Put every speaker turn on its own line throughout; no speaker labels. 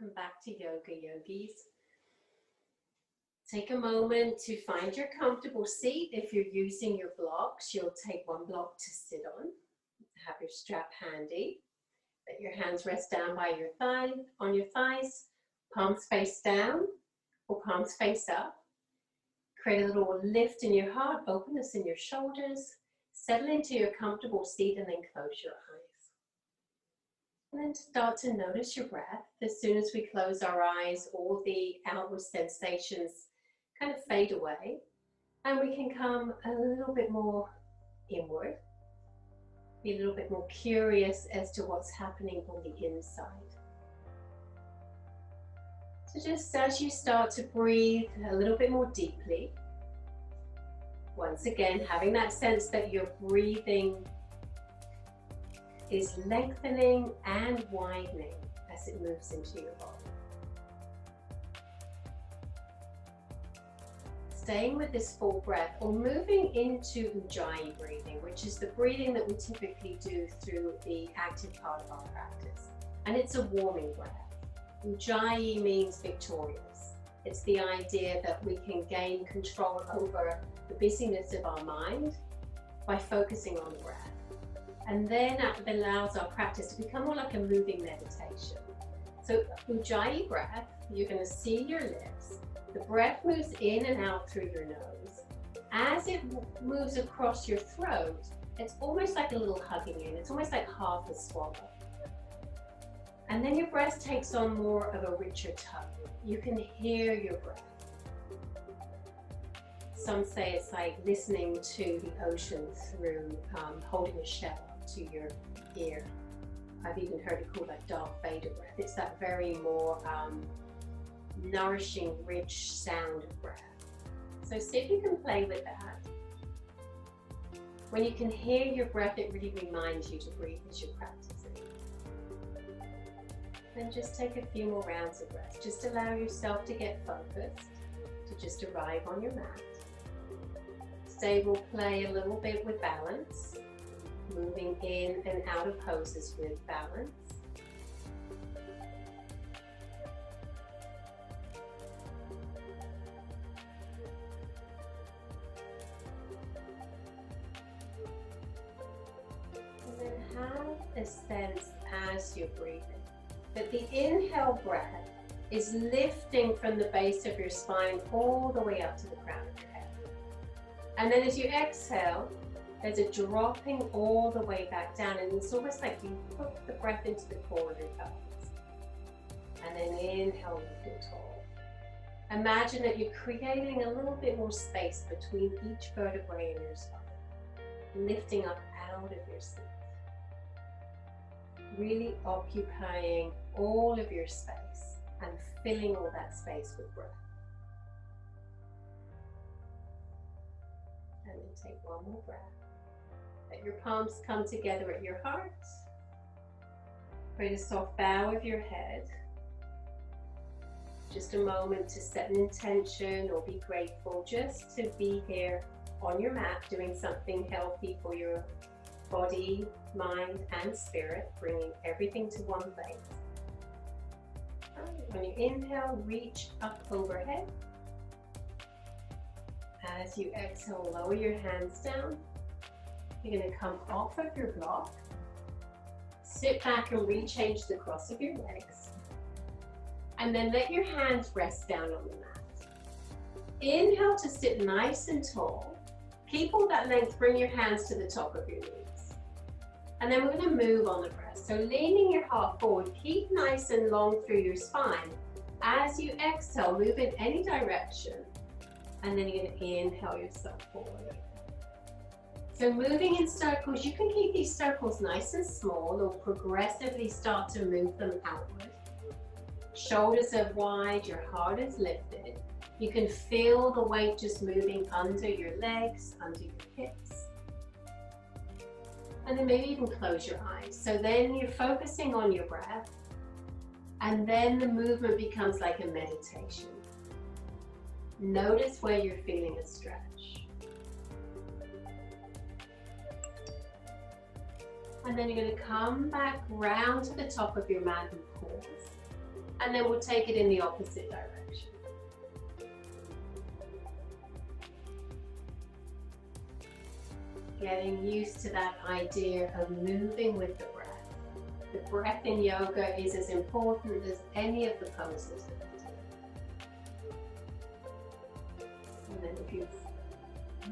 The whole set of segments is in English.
welcome back to Yoga Yogis. Take a moment to find your comfortable seat. If you're using your blocks, you'll take one block to sit on. Have your strap handy. Let your hands rest down by your on your thighs, palms face down or palms face up. Create a little lift in your heart, openness in your shoulders. Settle into your comfortable seat and then close your eyes. And then start to notice your breath. As soon as we close our eyes, all the outward sensations kind of fade away. And we can come a little bit more inward. Be a little bit more curious as to what's happening on the inside. So just as you start to breathe a little bit more deeply, once again, having that sense that your breathing is lengthening and widening as it moves into your body. Staying with this full breath or moving into Ujjayi breathing, which is the breathing that we typically do through the active part of our practice. And it's a warming breath. Ujjayi means victorious. It's the idea that we can gain control over the busyness of our mind by focusing on the breath. And then that allows our practice to become more like a moving meditation. So Ujjayi breath, you're going to see your lips. The breath moves in and out through your nose. As it moves across your throat, it's almost like a little hugging in. It's almost like half a swallow. And then your breath takes on more of a richer tone. You can hear your breath. Some say it's like listening to the ocean through holding a shell to your ear. I've even heard it called like Darth Vader breath. It's that very more nourishing, rich sound of breath. So see if you can play with that. When you can hear your breath, it really reminds you to breathe as you're practicing. Then just take a few more rounds of breath. Just allow yourself to get focused, to just arrive on your mat. Today we'll play a little bit with balance, moving in and out of poses with balance. And then have a sense as you're breathing that the inhale breath is lifting from the base of your spine all the way up to the crown of your head. And then as you exhale, there's a dropping all the way back down, and it's almost like you put the breath into the core of your pelvis. And then inhale, lift tall. Imagine that you're creating a little bit more space between each vertebrae in your spine, lifting up out of your seat. Really occupying all of your space and filling all that space with breath. And then take one more breath. Let your palms come together at your heart. Create a soft bow of your head. Just a moment to set an intention or be grateful just to be here on your mat doing something healthy for your body, mind, and spirit, bringing everything to one place. When you inhale, reach up overhead. As you exhale, lower your hands down. You're going to come off of your block. Sit back and rechange the cross of your legs. And then let your hands rest down on the mat. Inhale to sit nice and tall. Keep all that length, bring your hands to the top of your knees. And then we're going to move on the breath. So leaning your heart forward, keep nice and long through your spine. As you exhale, move in any direction. And then you're going to inhale yourself forward. So moving in circles, you can keep these circles nice and small or progressively start to move them outward. Shoulders are wide, your heart is lifted. You can feel the weight just moving under your legs, under your hips. And then maybe even close your eyes. So then you're focusing on your breath, and then the movement becomes like a meditation. Notice where you're feeling a stretch. And then you're going to come back round to the top of your mat and pause. And then we'll take it in the opposite direction. Getting used to that idea of moving with the breath. The breath in yoga is as important as any of the poses that we do. And then if you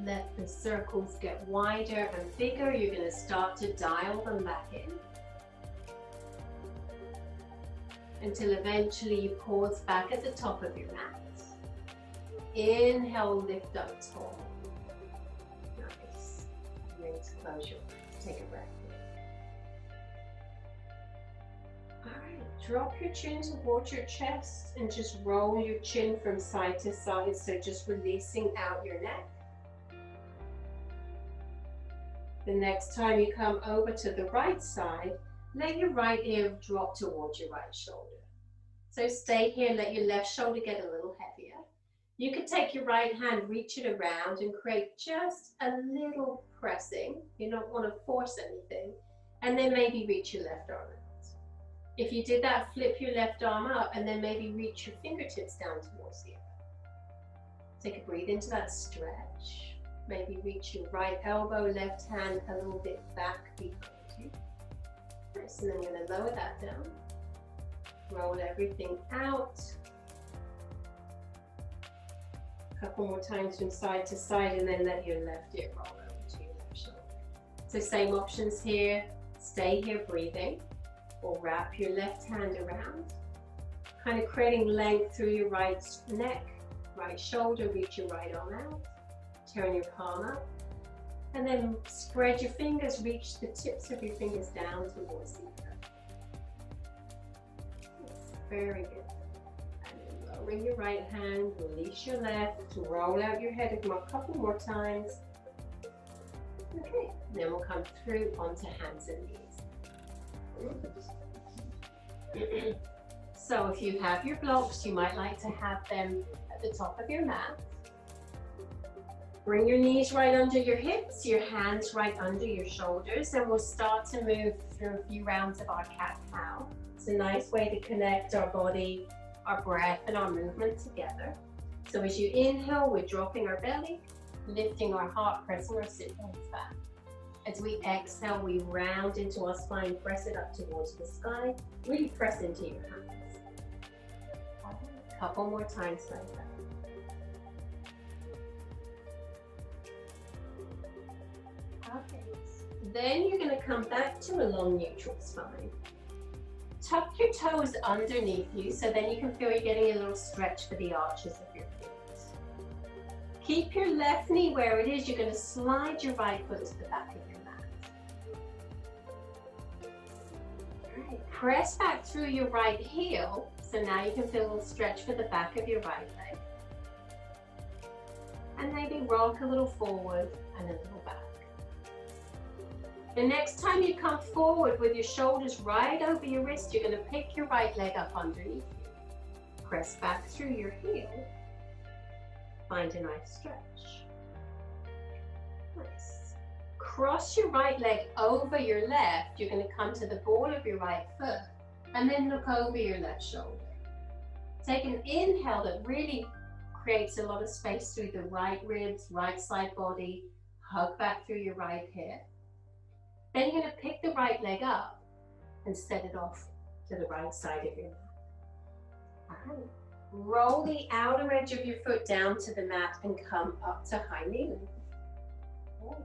let the circles get wider and bigger, you're going to start to dial them back in. Until eventually you pause back at the top of your mat. Inhale, lift up tall. Nice. And then close your eyes. Take a breath. Alright, drop your chin towards your chest and just roll your chin from side to side, so just releasing out your neck. The next time you come over to the right side, let your right ear drop towards your right shoulder. So stay here, let your left shoulder get a little heavier. You can take your right hand, reach it around and create just a little pressing. You don't want to force anything. And then maybe reach your left arm out. If you did that, flip your left arm up and then maybe reach your fingertips down towards the other. Take a breathe into that stretch. Maybe reach your right elbow, left hand a little bit back behind you. Nice, and then you're going to lower that down. Roll everything out. A couple more times from side to side, and then let your left ear roll over to your left shoulder. So same options here. Stay here breathing, or wrap your left hand around, kind of creating length through your right neck, right shoulder, reach your right arm out, turn your palm up, and then spread your fingers, reach the tips of your fingers down towards the earth. That's very good. Lower your right hand, release your left, roll out your head a couple more times. Okay, then we'll come through onto hands and knees. So if you have your blocks, you might like to have them at the top of your mat. Bring your knees right under your hips, your hands right under your shoulders, and we'll start to move through a few rounds of our cat-cow. It's a nice way to connect our body, our breath, and our movement together. So as you inhale, we're dropping our belly, lifting our heart, pressing our sit bones back. As we exhale, we round into our spine, press it up towards the sky, really press into your hands. A couple more times like that. Okay. Then you're going to come back to a long neutral spine. Tuck your toes underneath you, so then you can feel you're getting a little stretch for the arches of your feet. Keep your left knee where it is. You're going to slide your right foot to the back of your mat. All right. Press back through your right heel, so now you can feel a little stretch for the back of your right leg. And maybe rock a little forward and a little back. The next time you come forward with your shoulders right over your wrist, you're going to pick your right leg up underneath you. Press back through your heel. Find a nice stretch. Nice. Cross your right leg over your left. You're going to come to the ball of your right foot and then look over your left shoulder. Take an inhale that really creates a lot of space through the right ribs, right side body. Hug back through your right hip. Then you're going to pick the right leg up and set it off to the right side of your mat. All right. Roll the outer edge of your foot down to the mat and come up to high kneeling. Right.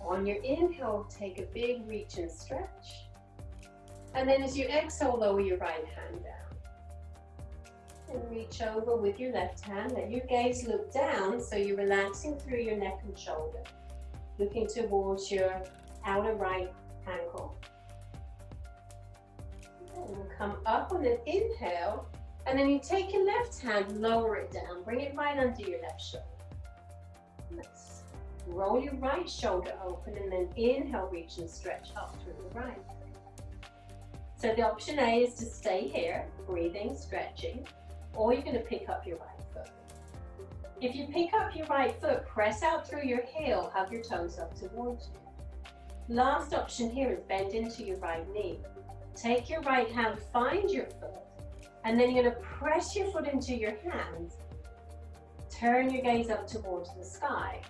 On your inhale, take a big reach and stretch. And then as you exhale, lower your right hand down. And reach over with your left hand. Let your gaze look down, so you're relaxing through your neck and shoulder. Looking towards your outer right ankle. And we'll come up on an inhale, and then you take your left hand, lower it down, bring it right under your left shoulder. Nice. Roll your right shoulder open, and then inhale, reach and stretch up through the right. So the option A is to stay here, breathing, stretching, or you're going to pick up your right foot. If you pick up your right foot, press out through your heel, hug your toes up towards you. Last option here is bend into your right knee. Take your right hand, find your foot, And then you're going to press your foot into your hands. Turn your gaze up towards the sky.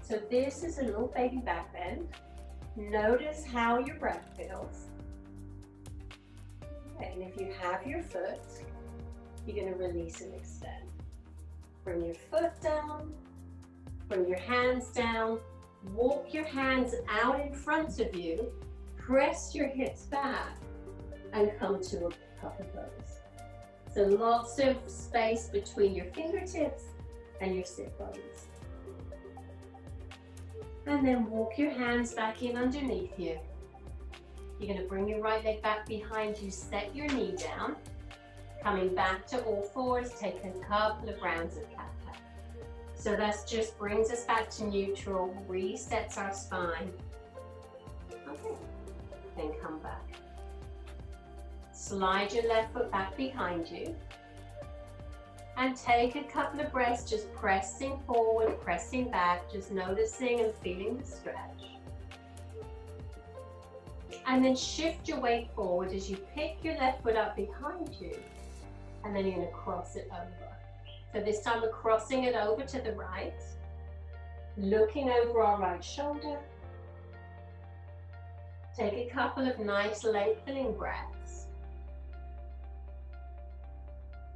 So this is a little baby back bend. Notice how your breath feels. Okay, and if you have your foot, you're going to release and extend. Bring your foot down, bring your hands down, walk your hands out in front of you, press your hips back, and come to a puppy pose. So lots of space between your fingertips and your sit bones. And then walk your hands back in underneath you. You're going to bring your right leg back behind you, set your knee down. Coming back to all fours, take a couple of rounds of cat-cow. So that just brings us back to neutral, resets our spine. Okay, then come back. Slide your left foot back behind you. And take a couple of breaths, just pressing forward, pressing back, just noticing and feeling the stretch. And then shift your weight forward as you pick your left foot up behind you. And then you're going to cross it over. So this time we're crossing it over to the right, looking over our right shoulder. Take a couple of nice lengthening breaths.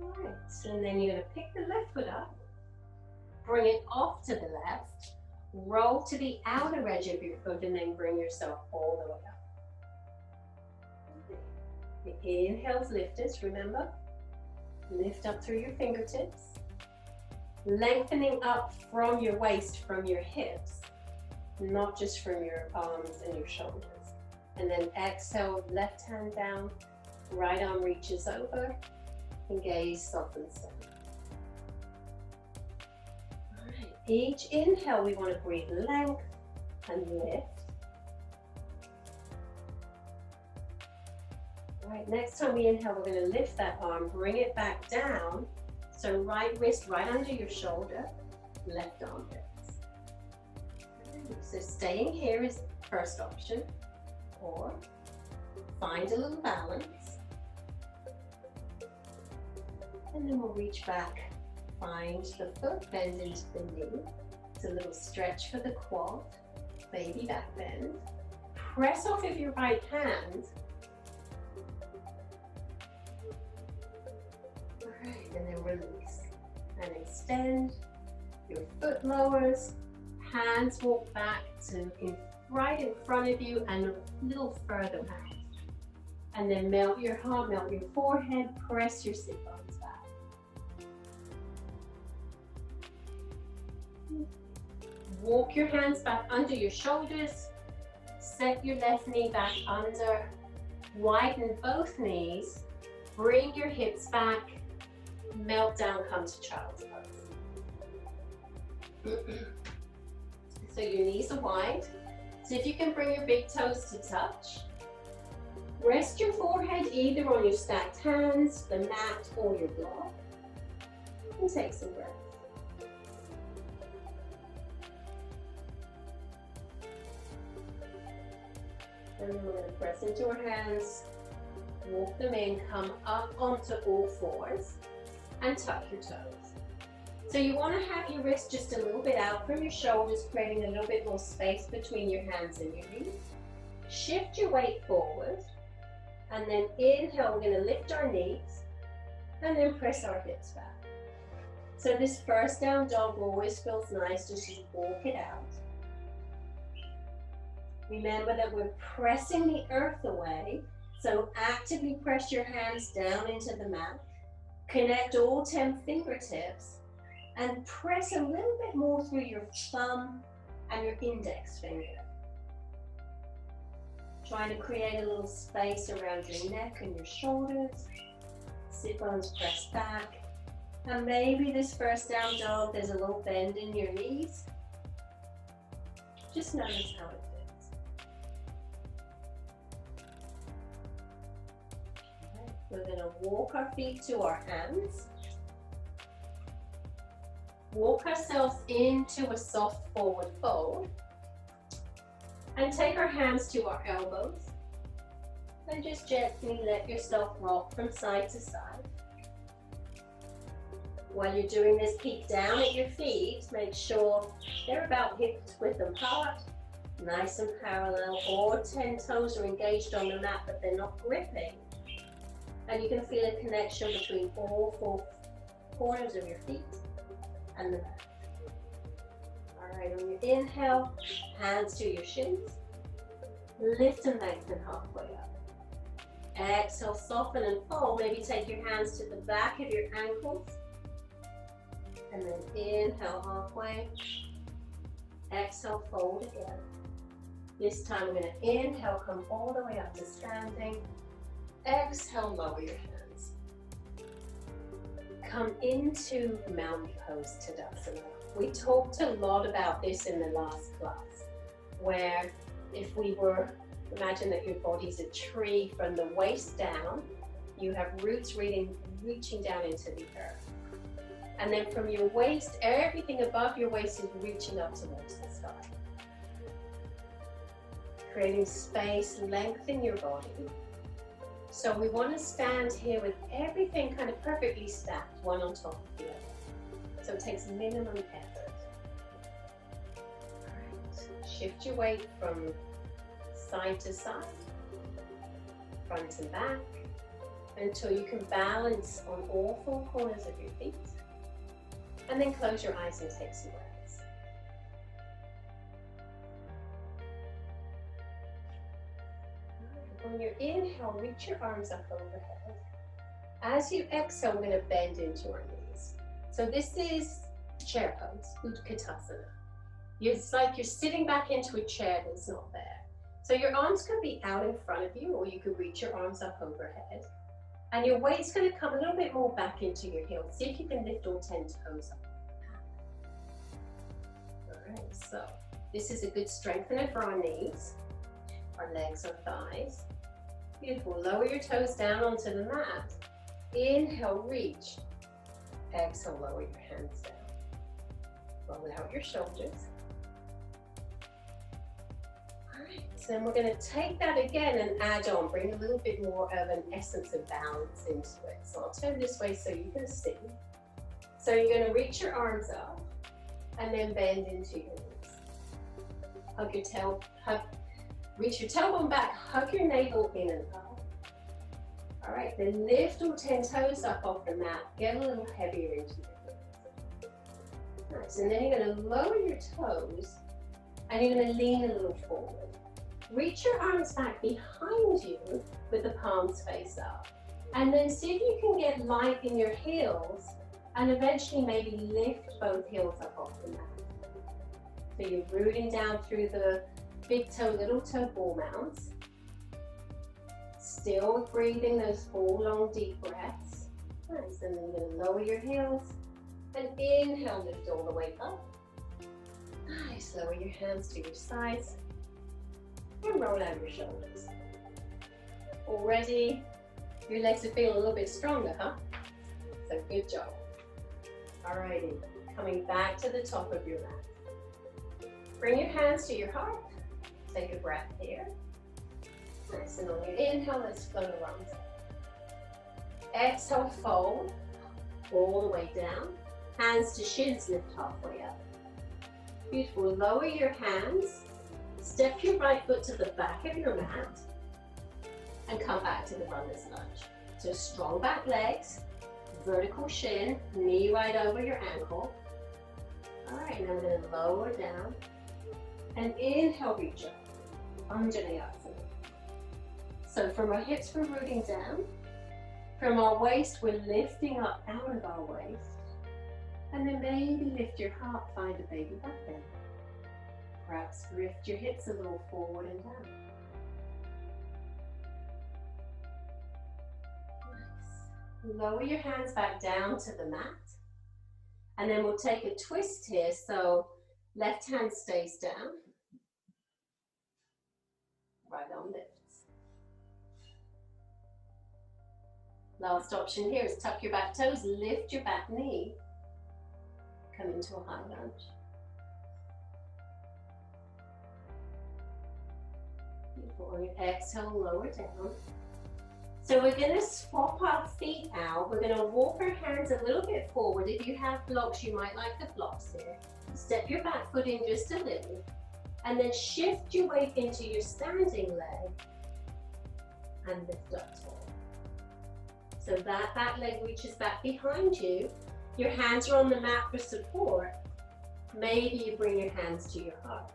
All right, and then you're going to pick the left foot up, bring it off to the left, roll to the outer edge of your foot, and then bring yourself all the way up. The inhales lift us, remember? Lift up through your fingertips, lengthening up from your waist, from your hips, not just from your arms and your shoulders. And then exhale, left hand down, right arm reaches over, and gaze softens down. All right, each inhale we want to breathe length and lift. All right, next time we inhale, we're going to lift that arm, bring it back down. So right wrist right under your shoulder, left arm bends. So staying here is the first option, or find a little balance. And then we'll reach back, find the foot, bend into the knee. It's a little stretch for the quad, baby back bend. Press off of your right hand. All right, and then release. And extend, your foot lowers, hands walk back to right in front of you and a little further out. And then melt your heart, melt your forehead, press your sit bones back. Walk your hands back under your shoulders, set your left knee back under, widen both knees, bring your hips back, melt down, come to child's pose. So your knees are wide. So if you can bring your big toes to touch, rest your forehead either on your stacked hands, the mat, or your block, and take some breath. And then we're going to press into our hands, walk them in, come up onto all fours, and tuck your toes. So you want to have your wrists just a little bit out from your shoulders, creating a little bit more space between your hands and your knees. Shift your weight forward, and then inhale, we're going to lift our knees, and then press our hips back. So this first down dog always feels nice, just walk it out. Remember that we're pressing the earth away, so actively press your hands down into the mat. Connect all 10 fingertips and press a little bit more through your thumb and your index finger. Trying to create a little space around your neck and your shoulders. Sit bones press back. And maybe this first down dog, there's a little bend in your knees. Just notice how it feels. Okay. We're going to walk our feet to our hands. Walk ourselves into a soft forward fold. And take our hands to our elbows. And just gently let yourself rock from side to side. While you're doing this, peek down at your feet. Make sure they're about hip width apart, nice and parallel. All 10 toes are engaged on the mat, but they're not gripping. And you can feel a connection between all 4 corners of your feet and the mat. All right, on your inhale, hands to your shins. Lift and lengthen halfway up. Exhale, soften and fold. Maybe take your hands to the back of your ankles. And then inhale halfway. Exhale, fold again. This time we're going to inhale, come all the way up to standing. Exhale, lower your hands. Come into mountain pose Tadasana. We talked a lot about this in the last class, where if we were, imagine that your body's a tree from the waist down, you have roots reaching down into the earth. And then from your waist, everything above your waist is reaching up towards the sky. Creating space, lengthen your body. So we want to stand here with everything kind of perfectly stacked, one on top of the other. So it takes minimum effort. All right. Shift your weight from side to side, front and back, until you can balance on all 4 corners of your feet. And then close your eyes and take some breaths. On your inhale, reach your arms up overhead. As you exhale, we're going to bend into our knees. So this is chair pose, Utkatasana. It's like you're sitting back into a chair that's not there. So your arms could be out in front of you, or you could reach your arms up overhead. And your weight's going to come a little bit more back into your heels. See if you can lift all 10 toes up. All right, so this is a good strengthener for our knees, our legs, our thighs. Beautiful. Lower your toes down onto the mat. Inhale, reach. Exhale, lower your hands down. Roll out your shoulders. So then we're going to take that again and add on, bring a little bit more of an essence of balance into it. So I'll turn this way so you can see. So you're going to reach your arms up and then bend into your knees. Reach your tailbone back, hug your navel in and up. All right, then lift all 10 toes up off the mat, get a little heavier into your hips. Nice, and then you're going to lower your toes and you're going to lean a little forward. Reach your arms back behind you with the palms face up. And then see if you can get light in your heels and eventually maybe lift both heels up off the mat. So you're rooting down through the big toe, little toe ball mounts. Still breathing those 4 long deep breaths. Nice, and then you're going to lower your heels and inhale, lift all the way up. Nice, lower your hands to your sides. And roll out your shoulders. Already, your legs are feeling a little bit stronger, huh? So good job. Alrighty, coming back to the top of your mat. Bring your hands to your heart. Take a breath here. Nice, and on your inhale, let's float our arms up. Exhale, fold all the way down. Hands to shins, lift halfway up. Beautiful, lower your hands. Step your right foot to the back of your mat and come back to the runner's lunge. So strong back legs, vertical shin, knee right over your ankle. All right, now I'm going to lower down and inhale, reach up, Anjaneyasana. So from our hips, we're rooting down. From our waist, we're lifting up out of our waist. And then maybe lift your heart, find a baby back bend. Perhaps lift your hips a little forward and down. Nice. Lower your hands back down to the mat. And then we'll take a twist here. So left hand stays down. Right arm lifts. Last option here is tuck your back toes, lift your back knee. Come into a high lunge. Beautiful. On your exhale, lower down. So we're going to swap our feet out. We're going to walk our hands a little bit forward. If you have blocks, you might like the blocks here. Step your back foot in just a little. And then shift your weight into your standing leg. And lift up tall. So that back leg reaches back behind you. Your hands are on the mat for support. Maybe you bring your hands to your heart.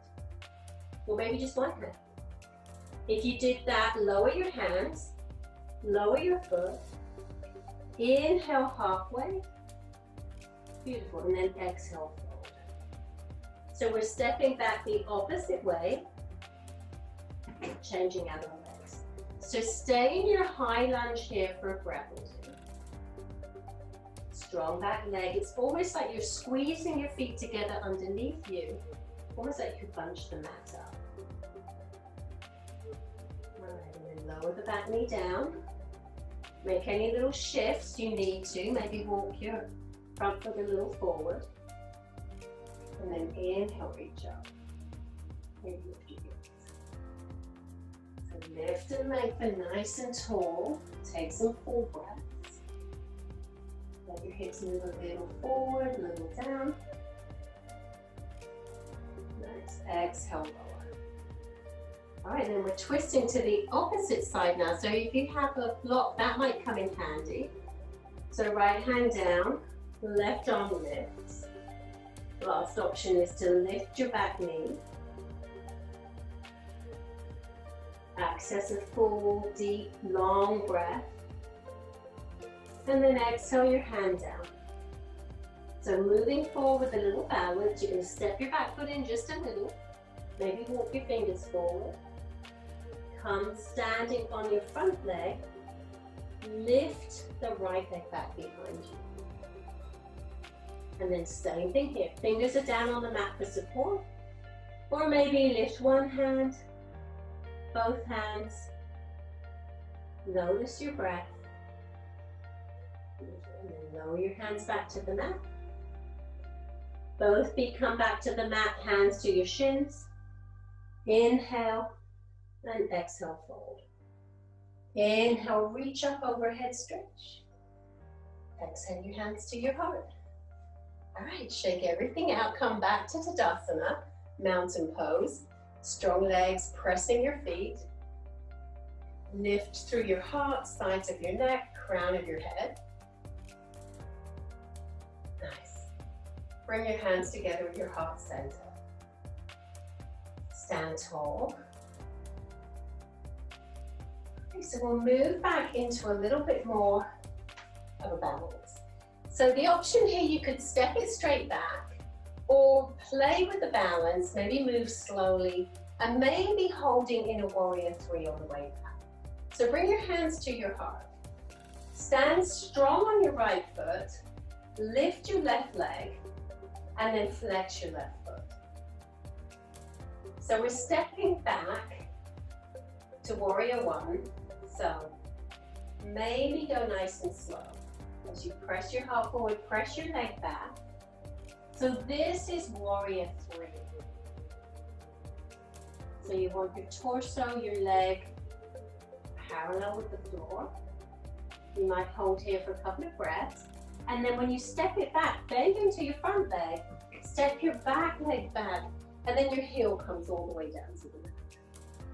Or maybe just one hand. If you did that, lower your hands. Lower your foot, inhale halfway, beautiful, and then exhale forward. So we're stepping back the opposite way, changing out our legs. So stay in your high lunge here for a breath or two. Strong back leg, it's almost like you're squeezing your feet together underneath you, almost like you bunch the mat up. All right, and then lower the back knee down. Make any little shifts you need to. Maybe walk your front foot a little forward. And then inhale, reach up. Maybe lift your heels. So lift and lengthen nice and tall. Take some full breaths. Let your hips move a little forward, a little down. Nice. Exhale, lower. All right, then we're twisting to the opposite side now. So if you have a block, that might come in handy. So right hand down, left arm lifts. Last option is to lift your back knee. Access a full, deep, long breath. And then exhale your hand down. So moving forward with a little balance, you're going to step your back foot in just a little. Maybe walk your fingers forward. Come standing on your front leg. Lift the right leg back behind you. And then same thing here. Fingers are down on the mat for support. Or maybe lift one hand, both hands. Notice your breath. And then lower your hands back to the mat. Both feet come back to the mat, hands to your shins. Inhale. And exhale, fold. Inhale, reach up, overhead stretch. Exhale your hands to your heart. All right, shake everything out. Come back to Tadasana, mountain pose. Strong legs, pressing your feet. Lift through your heart, sides of your neck, crown of your head. Nice. Bring your hands together with your heart center. Stand tall. So we'll move back into a little bit more of a balance. So the option here, you could step it straight back or play with the balance, maybe move slowly and maybe holding in a warrior three on the way back. So bring your hands to your heart. Stand strong on your right foot, lift your left leg and then flex your left foot. So we're stepping back to warrior one. So maybe go nice and slow. As you press your heart forward, press your leg back. So this is warrior three. So you want your torso, your leg parallel with the floor. You might hold here for a couple of breaths. And then when you step it back, bend into your front leg, step your back leg back, and then your heel comes all the way down to the mat.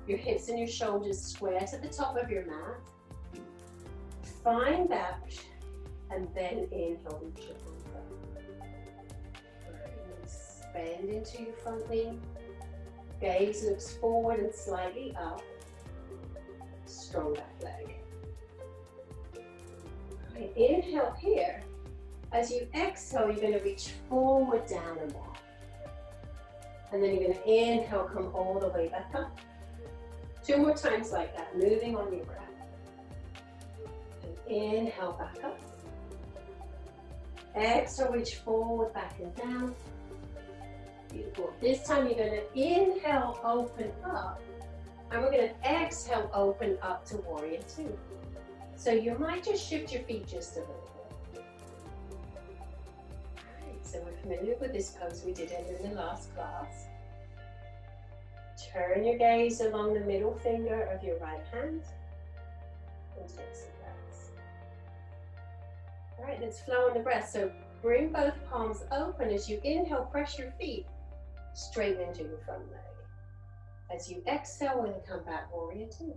Your hips and your shoulders square to the top of your mat. Find that, and then inhale, reach your front leg. Expand into your front knee. Gaze looks forward and slightly up. Strong back leg. Right, inhale here. As you exhale, you're going to reach forward, down, and back. And then you're going to inhale, come all the way back up. 2 more times like that, moving on your breath. And inhale, back up. Exhale, reach forward, back and down. Beautiful. This time you're going to inhale, open up. And we're going to exhale, open up to warrior two. So you might just shift your feet just a little bit. All right, so we're familiar with this pose. We did it in the last class. Turn your gaze along the middle finger of your right hand and take some breaths. All right, let's flow on the breath. So bring both palms open. As you inhale, press your feet straight into your front leg. As you exhale, we're going to come back, warrior two.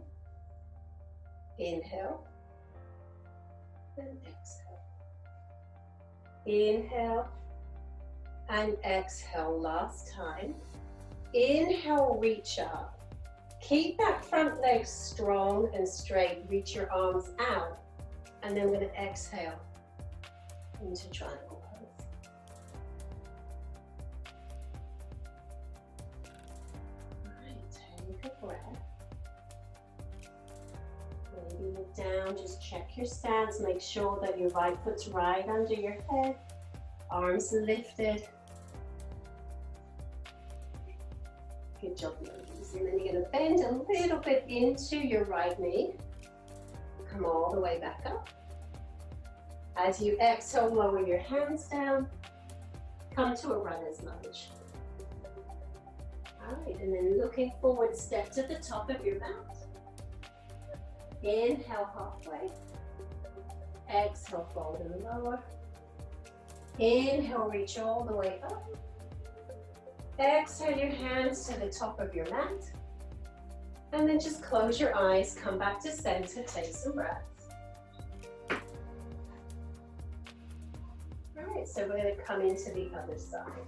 Inhale and exhale. Inhale and exhale. Last time. Inhale, reach up. Keep that front leg strong and straight. Reach your arms out. And then we're going to exhale into triangle pose. All right, take a breath. Maybe look down, just check your stance. Make sure that your right foot's right under your head. Arms lifted. Good job, ladies. And then you're going to bend a little bit into your right knee. Come all the way back up. As you exhale, lower your hands down. Come to a runner's lunge. All right, and then looking forward, step to the top of your mat. Inhale, halfway. Exhale, fold and lower. Inhale, reach all the way up. Exhale your hands to the top of your mat. And then just close your eyes, come back to center, take some breaths. All right, so we're going to come into the other side.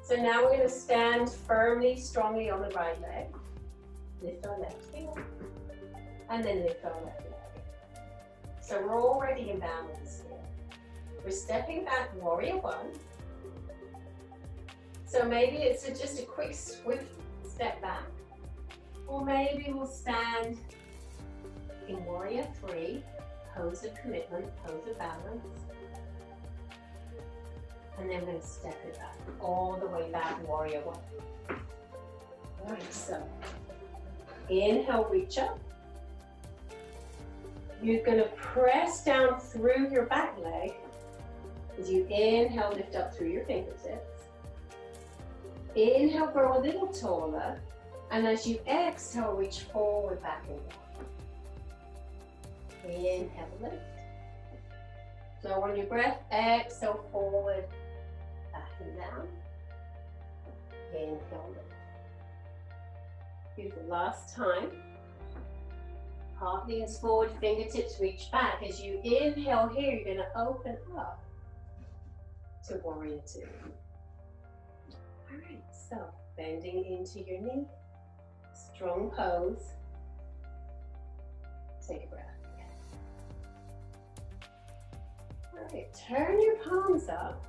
So now we're going to stand firmly, strongly on the right leg. Lift our left heel. And then lift our left leg. So we're already in balance here. We're stepping back, warrior one. So maybe it's just a quick, swift step back. Or maybe we'll stand in warrior three, pose of commitment, pose of balance. And then we're going to step it back, all the way back, warrior one. All right, so inhale, reach up. You're going to press down through your back leg. As you inhale, lift up through your fingertips. Inhale, grow a little taller. And as you exhale, reach forward, back and down. Inhale, lift. Slow on your breath. Exhale, forward, back and down. Inhale, lift. Beautiful. Last time. Heart leans forward, fingertips reach back. As you inhale here, you're going to open up to warrior two. All right, so bending into your knee, strong pose. Take a breath. All right, turn your palms up,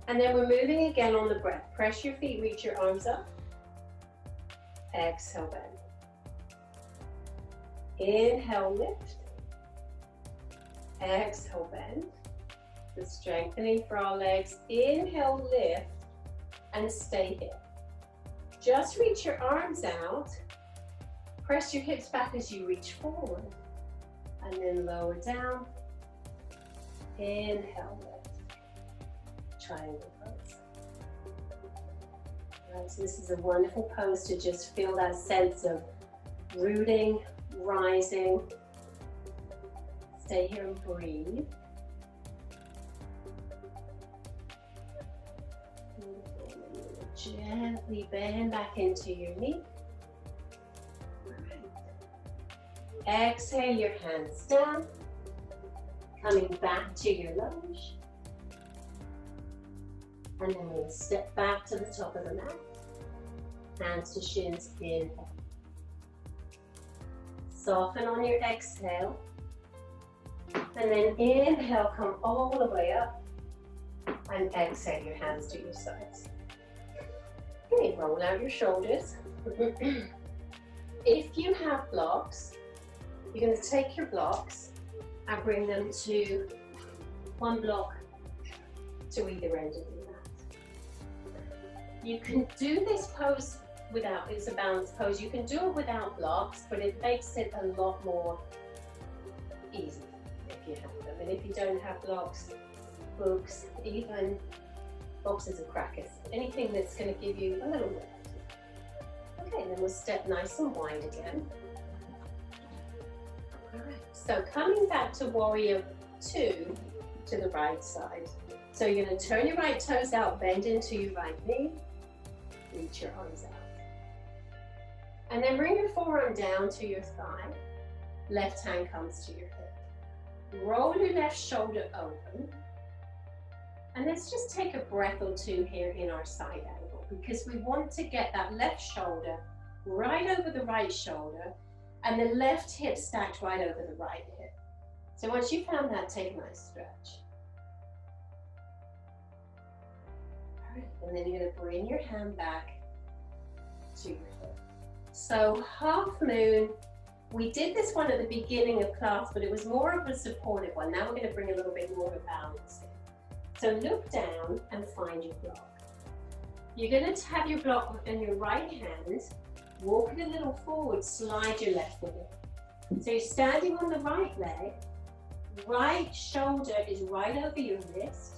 and then we're moving again on the breath. Press your feet, reach your arms up. Exhale, bend. Inhale, lift. Exhale, bend. The strengthening for our legs. Inhale, lift, and stay here. Just reach your arms out. Press your hips back as you reach forward. And then lower down. Inhale, lift. Triangle pose. All right, so this is a wonderful pose to just feel that sense of rooting, rising. Stay here and breathe. Gently bend back into your knee. Exhale your hands down. Coming back to your lunge. And then we'll step back to the top of the mat. Hands to shins, inhale. Soften on your exhale. And then inhale, come all the way up. And exhale your hands to your sides. Okay, roll out your shoulders. If you have blocks, you're going to take your blocks and bring them to one block to either end of the mat. You can do this pose without, it's a balanced pose. You can do it without blocks, but it makes it a lot more easy if you have them. And if you don't have blocks, books, even boxes of crackers, anything that's going to give you a little lift. Okay, then we'll step nice and wide again. All right, so coming back to warrior two to the right side. So you're going to turn your right toes out, bend into your right knee, reach your arms out. And then bring your forearm down to your thigh. Left hand comes to your hip. Roll your left shoulder open. And let's just take a breath or two here in our side angle, because we want to get that left shoulder right over the right shoulder and the left hip stacked right over the right hip. So once you've found that, take a nice stretch. All right, and then you're going to bring your hand back to your hip. So half moon, we did this one at the beginning of class, but it was more of a supportive one. Now we're going to bring a little bit more of a balance in. So look down and find your block. You're going to have your block in your right hand, walk it a little forward, slide your left foot in. So you're standing on the right leg, right shoulder is right over your wrist,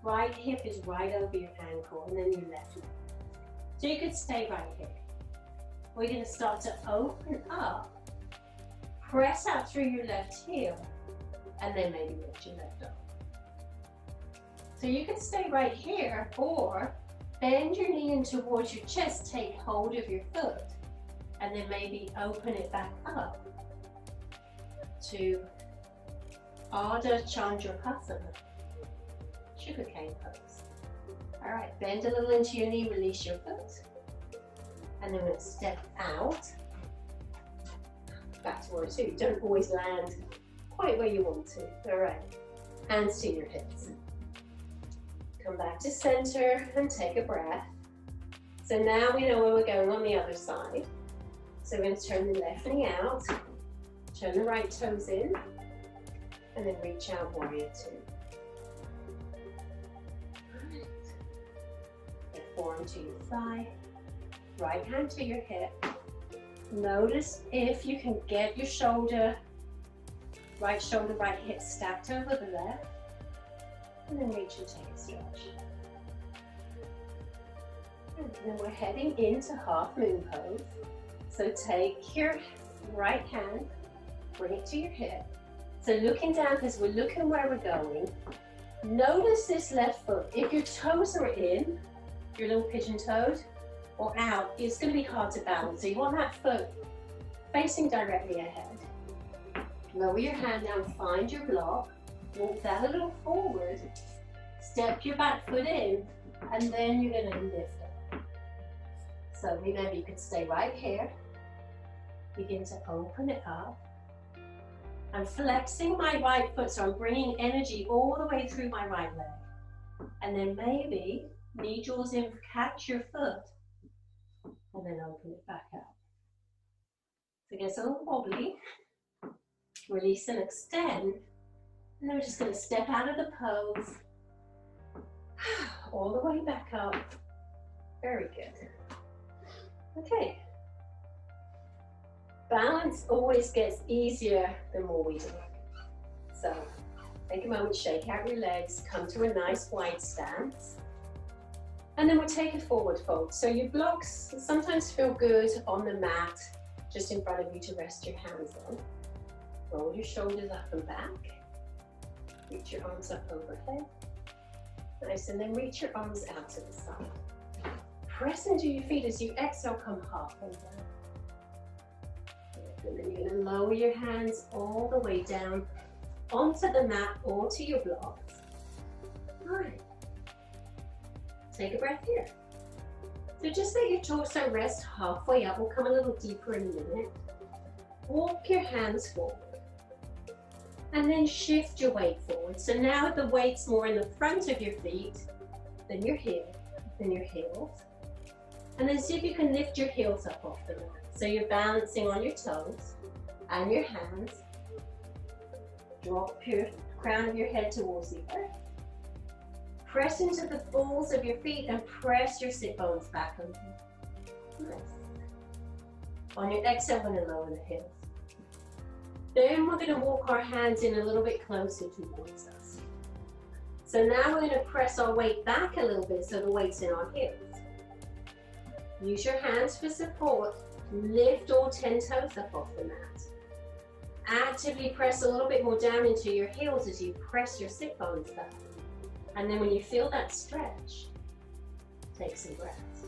right hip is right over your ankle, and then your left leg. So you could stay right here. We're going to start to open up, press out through your left heel, and then maybe lift your left arm. So you can stay right here, or bend your knee in towards your chest, take hold of your foot, and then maybe open it back up to Ardha Chandrasana, sugarcane pose. All right, bend a little into your knee, release your foot. And then we're going to step out, back to warrior two. Don't always land quite where you want to. All right, hands to your hips. Come back to center and take a breath. So now we know where we're going on the other side. So we're going to turn the left knee out, turn the right toes in, and then reach out, warrior two. All right. Get forearm to your thigh. Right hand to your hip. Notice if you can get your shoulder, right hip stacked over the left. And then reach and take a stretch. And then we're heading into half moon pose. So take your right hand, bring it to your hip. So looking down, because we're looking where we're going. Notice this left foot. If your toes are in, your little pigeon toed, or out, it's going to be hard to balance. So you want that foot facing directly ahead. Lower your hand down, find your block, walk that a little forward, step your back foot in, and then you're going to lift up. So remember, you could stay right here, begin to open it up. I'm flexing my right foot, so I'm bringing energy all the way through my right leg. And then maybe knee draws in, catch your foot, and then open it back out. So it gets a little wobbly. Release and extend. And then we're just going to step out of the pose. All the way back up. Very good. Okay. Balance always gets easier the more we do it. So take a moment, shake out your legs, come to a nice wide stance. And then we'll take a forward fold. So your blocks sometimes feel good on the mat, just in front of you to rest your hands on. Roll your shoulders up and back. Reach your arms up overhead. Nice, and then reach your arms out to the side. Press into your feet as you exhale, come halfway down. And then you're going to lower your hands all the way down onto the mat or to your blocks. All right. Take a breath here. So just let your torso rest halfway up. We'll come a little deeper in a minute. Walk your hands forward. And then shift your weight forward. So now the weight's more in the front of your feet, then your heels. And then see if you can lift your heels up off the mat. So you're balancing on your toes and your hands. Drop your crown of your head towards the earth. Press into the balls of your feet and press your sit bones back over. Nice. On your exhale, we're going to lower the hips. Then we're going to walk our hands in a little bit closer towards us. So now we're going to press our weight back a little bit so the weight's in our hips. Use your hands for support. Lift all 10 toes up off the mat. Actively press a little bit more down into your heels as you press your sit bones back. And then when you feel that stretch, take some breaths.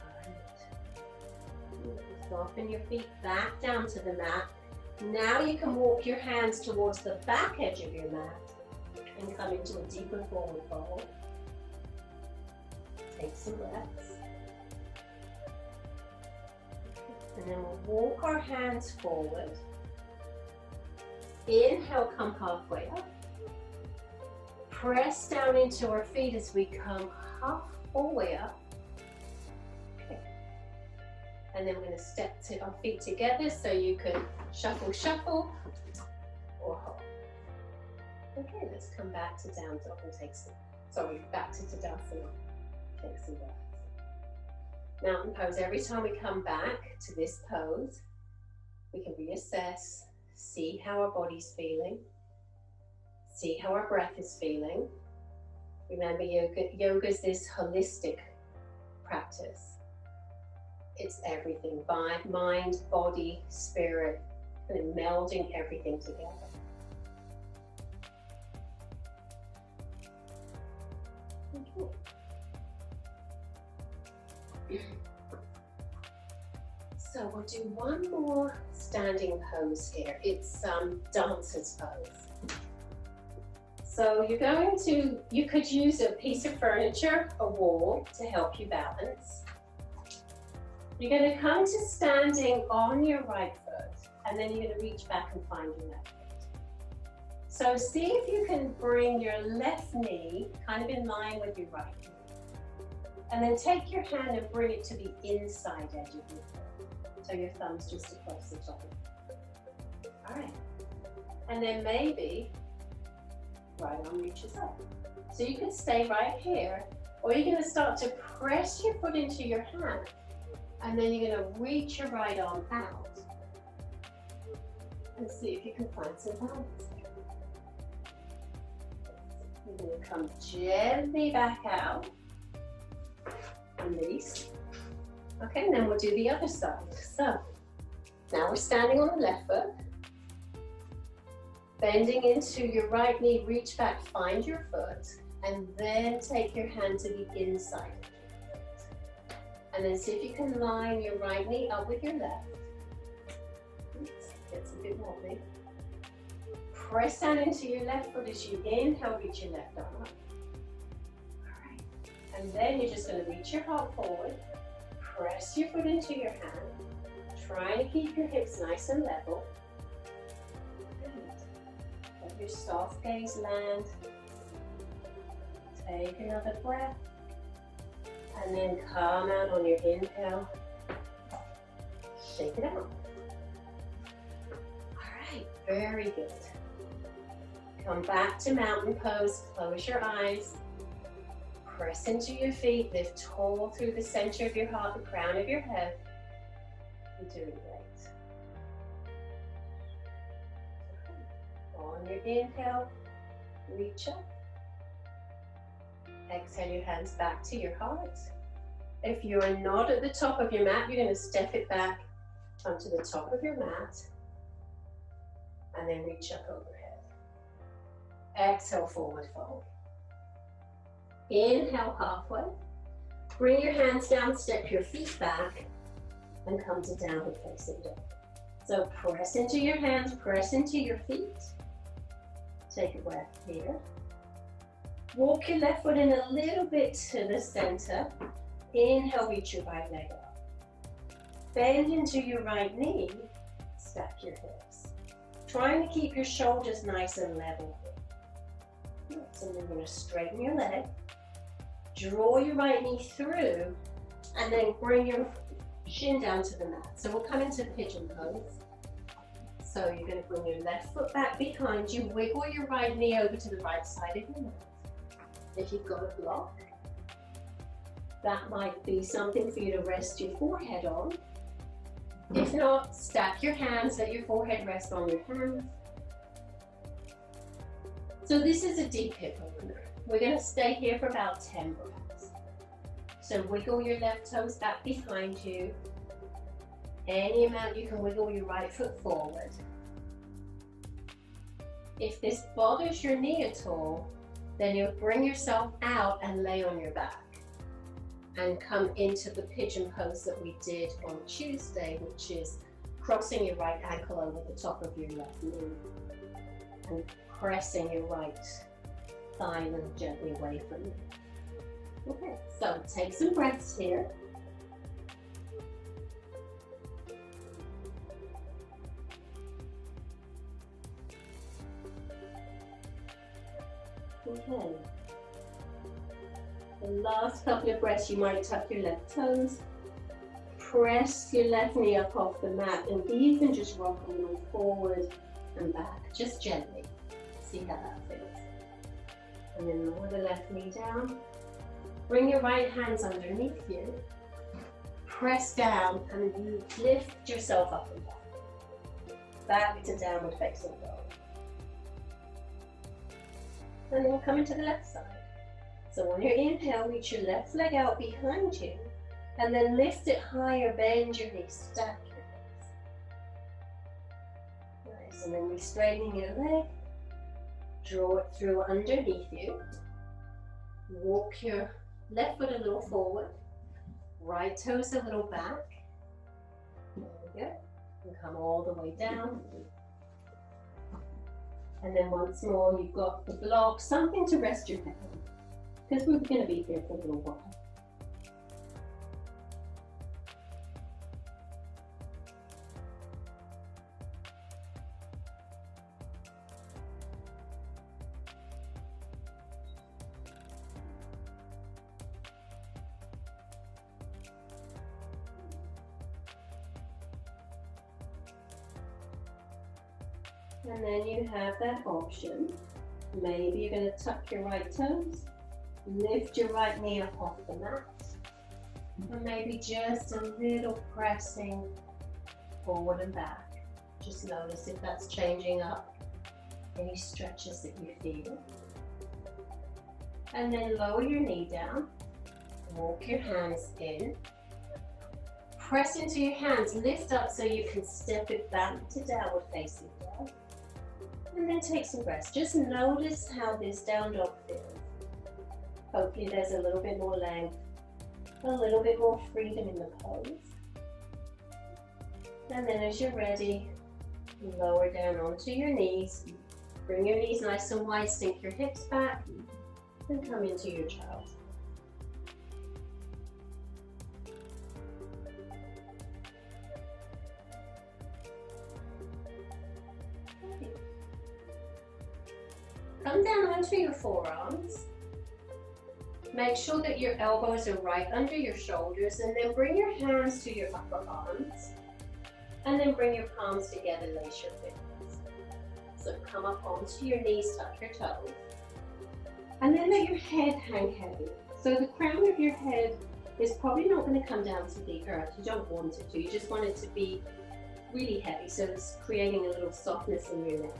All right. Soften your feet back down to the mat. Now you can walk your hands towards the back edge of your mat and come into a deeper forward fold. Take some breaths. And then we'll walk our hands forward. Inhale, come halfway up. Press down into our feet as we come halfway up. Okay. And then we're going to step to our feet together so you can shuffle, shuffle, or hop. Okay, let's come back to down dog and take some, back to Tadasana. Take some breaths. Mountain pose. Every time we come back to this pose, we can reassess, see how our body's feeling, see how our breath is feeling. Remember, yoga is this holistic practice. It's everything, mind, body, spirit, and melding everything together. Okay. So we'll do one more standing pose here. It's dancer's pose. So you're going to, you could use a piece of furniture, a wall, to help you balance. You're going to come to standing on your right foot, and then you're going to reach back and find your left foot. So see if you can bring your left knee kind of in line with your right knee. And then take your hand and bring it to the inside edge of your foot. So your thumb's just across the top. All right. And then maybe right arm reaches up. So you can stay right here, or you're going to start to press your foot into your hand, and then you're going to reach your right arm out. And see if you can find some balance there. You're going to come gently back out. Release. Okay, and then we'll do the other side. So now we're standing on the left foot, bending into your right knee, reach back, find your foot, and then take your hand to the inside of your foot. And then see if you can line your right knee up with your left. Oops, gets a bit wobbly. Press down into your left foot as you inhale, reach your left arm up. And then you're just going to reach your heart forward, press your foot into your hand, trying to keep your hips nice and level. Let your soft gaze land. Take another breath. And then come out on your inhale. Shake it out. All right, very good. Come back to mountain pose, close your eyes. Press into your feet, lift tall through the center of your heart, the crown of your head. You're doing great. On your inhale, reach up. Exhale your hands back to your heart. If you're not at the top of your mat, you're going to step it back onto the top of your mat and then reach up overhead. Exhale, forward fold. Inhale halfway, bring your hands down, step your feet back, and come to downward facing dog. So press into your hands, press into your feet. Take a breath here. Walk your left foot in a little bit to the center. Inhale, reach your right leg up. Bend into your right knee, stack your hips. Trying to keep your shoulders nice and level. So we're going to straighten your leg. Draw your right knee through, and then bring your shin down to the mat. So we'll come into pigeon pose. So you're going to bring your left foot back behind you, wiggle your right knee over to the right side of your mat. If you've got a block, that might be something for you to rest your forehead on. If not, stack your hands, let your forehead rest on your hands. So this is a deep hip opener. We're going to stay here for about 10 breaths. So wiggle your left toes back behind you. Any amount you can wiggle your right foot forward. If this bothers your knee at all, then you'll bring yourself out and lay on your back and come into the pigeon pose that we did on Tuesday, which is crossing your right ankle over the top of your left knee and pressing your right thigh a little gently away from you. Okay, so take some breaths here. Okay. The last couple of breaths, you might tuck your left toes, press your left knee up off the mat, and even just rock a little forward and back, just gently. See how that feels. And then lower the left knee down. Bring your right hands underneath you. Press down and you lift yourself up and back. Back to downward facing dog. And then we'll come into the left side. So on your inhale, reach your left leg out behind you and then lift it higher, bend your knees, stack your legs. Nice, and then we straighten your leg, draw it through underneath you, walk your left foot a little forward, right toes a little back, there we go, and come all the way down. And then once more, you've got the block, something to rest your head on, because we're going to be here for a little while. And then you have that option. Maybe you're going to tuck your right toes, lift your right knee up off the mat, and maybe just a little pressing forward and back. Just notice if that's changing up any stretches that you feel. And then lower your knee down, walk your hands in, press into your hands, lift up so you can step it back to downward facing dog. And then take some breaths. Just notice how this down dog feels. Hopefully there's a little bit more length, a little bit more freedom in the pose. And then as you're ready, lower down onto your knees. Bring your knees nice and wide, sink your hips back, and come into your child. Come down onto your forearms. Make sure that your elbows are right under your shoulders, and then bring your hands to your upper arms. And then bring your palms together, lace your fingers. So come up onto your knees, tuck your toes. And then let your head hang heavy. So the crown of your head is probably not going to come down to the earth. You don't want it to. You just want it to be really heavy. So it's creating a little softness in your neck.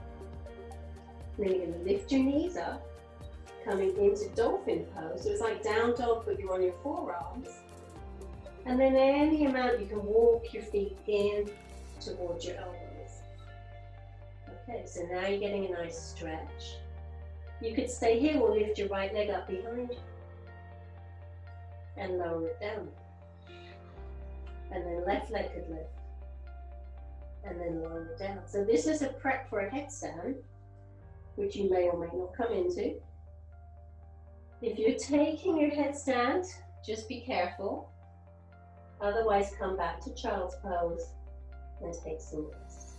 Then you're going to lift your knees up, coming into dolphin pose. So it's like down dog, but you're on your forearms. And then any amount you can walk your feet in towards your elbows. Okay, so now you're getting a nice stretch. You could stay here or lift your right leg up behind you and lower it down. And then left leg could lift and then lower it down. So this is a prep for a headstand, which you may or may not come into. If you're taking your headstand, just be careful. Otherwise, come back to child's pose and take some rest.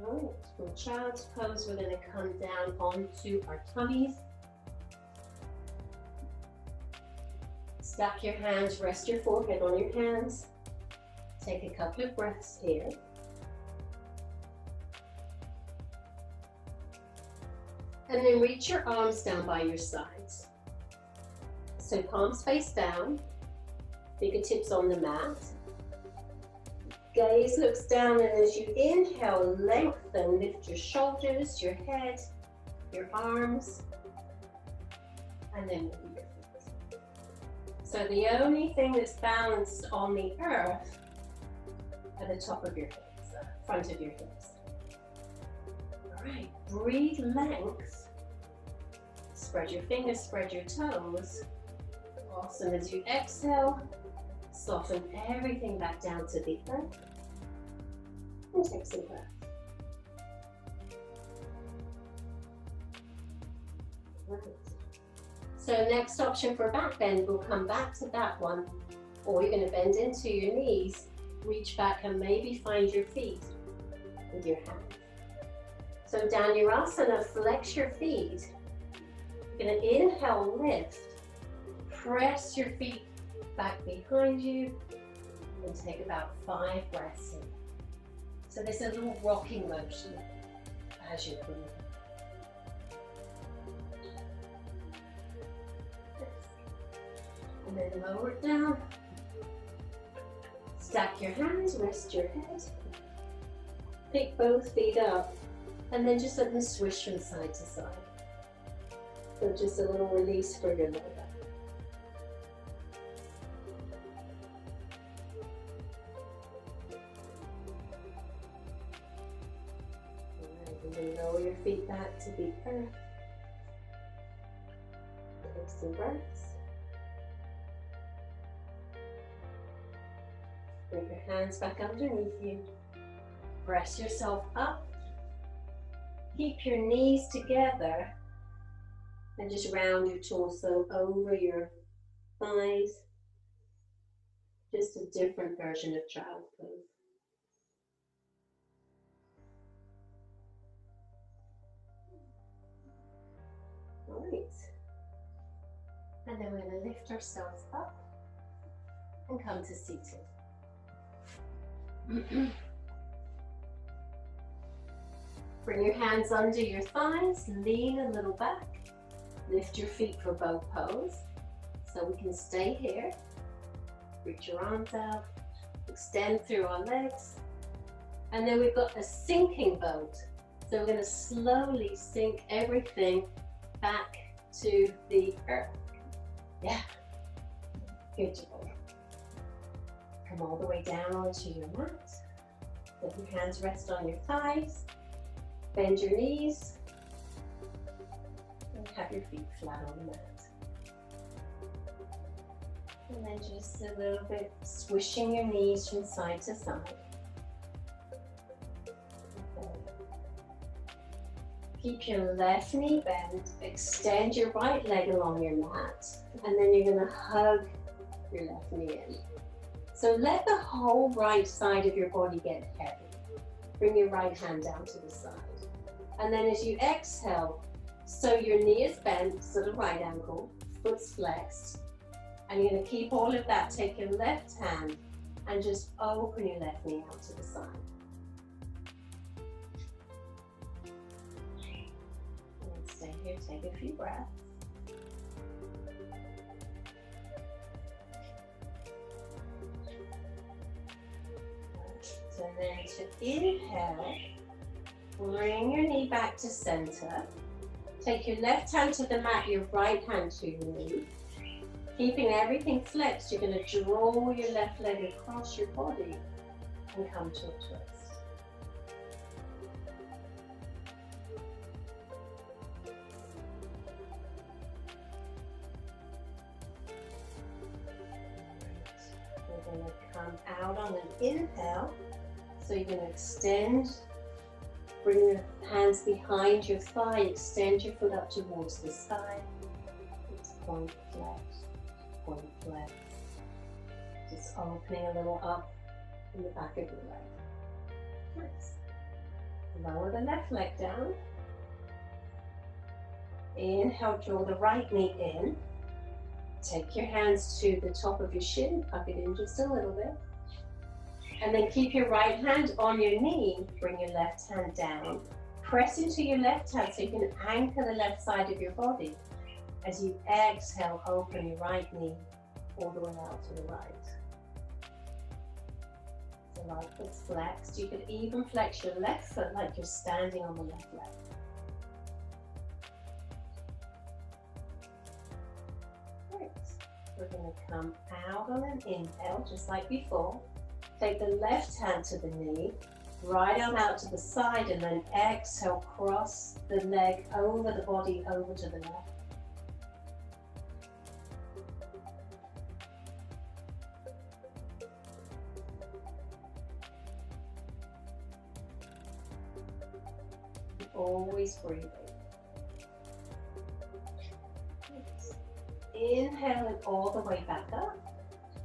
All right, from child's pose, we're going to come down onto our tummies. Stack your hands, rest your forehead on your hands. Take a couple of breaths here. And then reach your arms down by your sides. So palms face down, fingertips on the mat. Gaze looks down, and as you inhale, lengthen, lift your shoulders, your head, your arms, and then move your feet. So the only thing that's balanced on the earth are the top of your hips, front of your hips. All right, breathe length. Spread your fingers, spread your toes. Awesome. As you exhale, soften everything back down to the earth. And take some breath. So next option for back bend, we'll come back to that one. Or you're going to bend into your knees, reach back and maybe find your feet with your hands. So Dhanurasana, flex your feet. You're going to inhale, lift. Press your feet back behind you and take about 5 breaths in. So there's a little rocking motion as you breathe. And then lower it down. Stack your hands, rest your head. Pick both feet up and then just let them swish from side to side. So just a little release for your lower back. And then lower your feet back to the earth. Take some breaths. Bring your hands back underneath you. Press yourself up. Keep your knees together. And just round your torso over your thighs. Just a different version of child pose. All right. And then we're going to lift ourselves up and come to seated. Bring your hands under your thighs, lean a little back, lift your feet for bow pose. So we can stay here. Reach your arms out, extend through our legs. And then we've got a sinking boat. So we're going to slowly sink everything back to the earth. Yeah, good job. Come all the way down onto your mat. Let your hands rest on your thighs. Bend your knees. And have your feet flat on the mat. And then just a little bit swishing your knees from side to side. Keep your left knee bent, extend your right leg along your mat, and then you're going to hug your left knee in. So let the whole right side of your body get heavy. Bring your right hand down to the side. And then as you exhale, so your knee is bent, so the right ankle, foot's flexed, and you're going to keep all of that. Take your left hand and just open your left knee out to the side. Stay here, take a few breaths. So then to inhale, bring your knee back to center. Take your left hand to the mat, your right hand to your knee. Keeping everything flexed, you're going to draw your left leg across your body and come to a twist. We're going to come out on an inhale. So you're going to extend, bring your hands behind your thigh, extend your foot up towards the sky. It's point flex, point flex. Just opening a little up in the back of your leg. Nice. Lower the left leg down. Inhale, draw the right knee in. Take your hands to the top of your shin, tuck it in just a little bit. And then keep your right hand on your knee, bring your left hand down. Press into your left hand so you can anchor the left side of your body. As you exhale, open your right knee all the way out to the right. So right foot's flexed. You could even flex your left foot like you're standing on the left leg. we're going to come out on an inhale, just like before. Take the left hand to the knee, right arm out to the side, and then exhale, cross the leg over the body, over to the left. Always breathing. Inhale it all the way back up.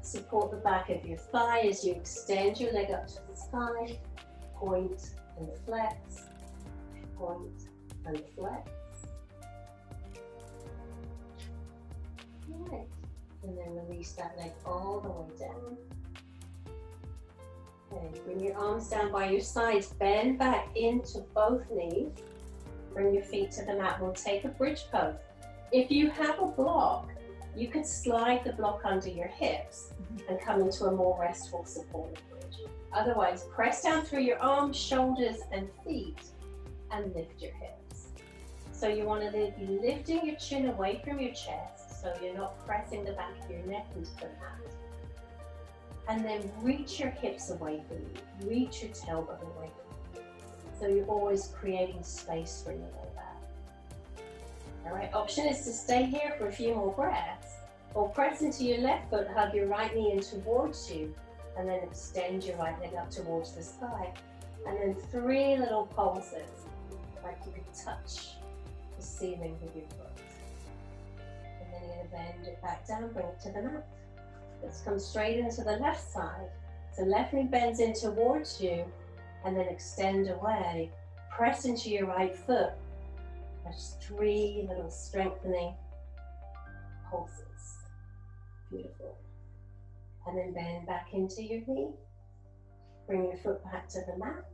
Support the back of your thigh as you extend your leg up to the sky. Point and flex. Point and flex. Right. And then release that leg all the way down. Okay, bring your arms down by your sides. Bend back into both knees. Bring your feet to the mat. We'll take a bridge pose. If you have a block, you could slide the block under your hips and come into a more restful supported bridge. Otherwise, press down through your arms, shoulders, and feet and lift your hips. So you want to be lifting your chin away from your chest so you're not pressing the back of your neck into the mat. And then reach your hips away from you. Reach your tailbone away from you. So you're always creating space for your lower back. All right, option is to stay here for a few more breaths, or press into your left foot, hug your right knee in towards you, and then extend your right leg up towards the sky. And then 3 little pulses, like you could touch the ceiling with your foot. And then you're going to bend it back down, bring it to the mat. Let's come straight into the left side. So left knee bends in towards you, and then extend away. Press into your right foot. There's 3 little strengthening pulses. Beautiful. And then bend back into your knee. Bring your foot back to the mat.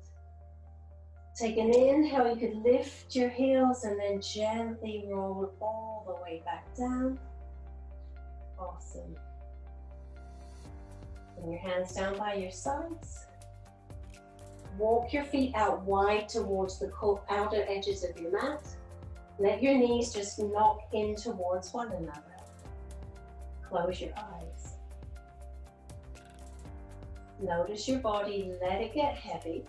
Take an inhale, you could lift your heels and then gently roll all the way back down. Awesome. Bring your hands down by your sides. Walk your feet out wide towards the outer edges of your mat. Let your knees just knock in towards one another. Close your eyes. Notice your body, let it get heavy.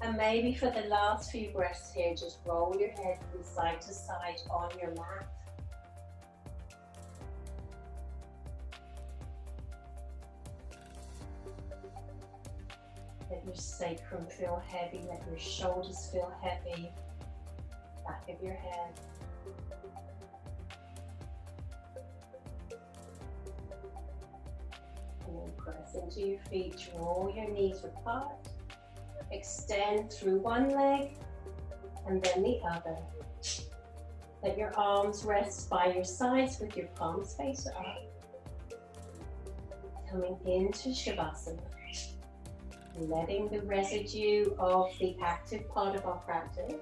And maybe for the last few breaths here, just roll your head from side to side on your mat. Let your sacrum feel heavy, let your shoulders feel heavy, back of your head. And then press into your feet, roll your knees apart, extend through one leg and then the other. Let your arms rest by your sides with your palms face up. Coming into Shavasana. Letting the residue of the active part of our practice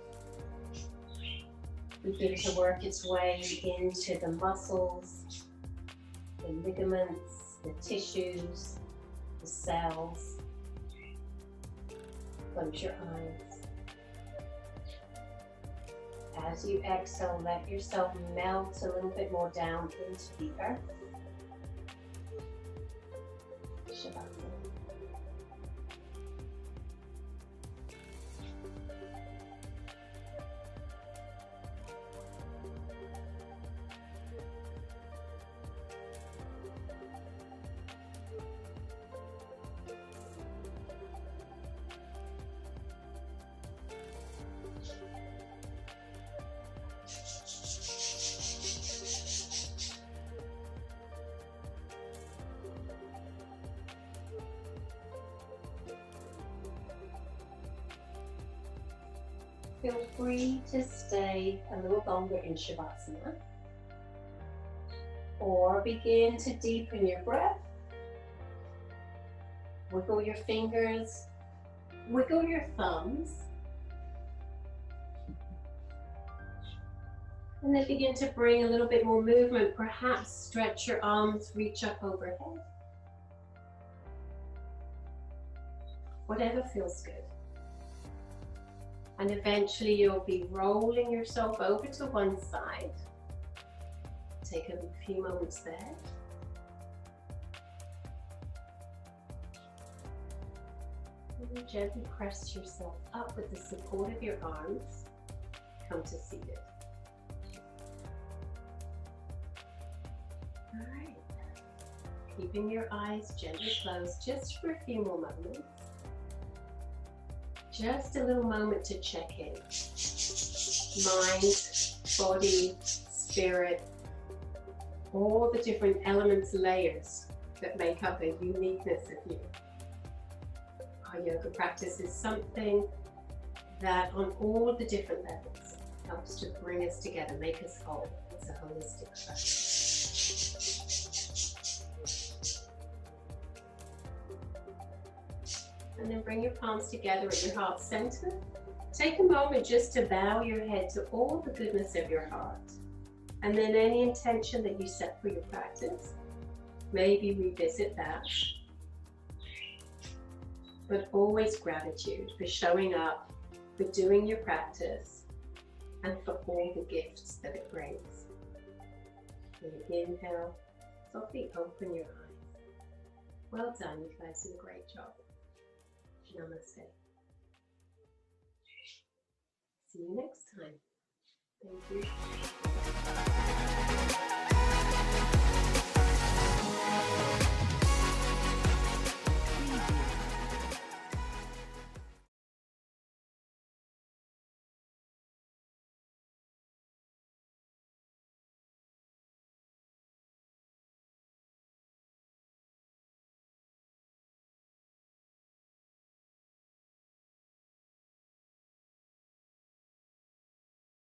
begin to work its way into the muscles, the ligaments, the tissues, the cells. Close your eyes. As you exhale, let yourself melt a little bit more down into the earth. Shavasana. Feel free to stay a little longer in Shavasana, or begin to deepen your breath. Wiggle your fingers, wiggle your thumbs, and then begin to bring a little bit more movement. Perhaps stretch your arms, reach up overhead. Whatever feels good. And eventually you'll be rolling yourself over to one side. take a few moments there. And gently press yourself up with the support of your arms. Come to seated. All right. Keeping your eyes gently closed just for a few more moments. Just a little moment to check in. Mind, body, spirit, all the different elements, layers that make up the uniqueness of you. Our yoga practice is something that on all the different levels helps to bring us together, make us whole. It's a holistic practice. And then bring your palms together at your heart center. Take a moment just to bow your head to all the goodness of your heart. And then any intention that you set for your practice, maybe revisit that. But always gratitude for showing up, for doing your practice, and for all the gifts that it brings. When you inhale, softly open your eyes. Well done, you guys did a great job. Namaste. See you next time. Thank you.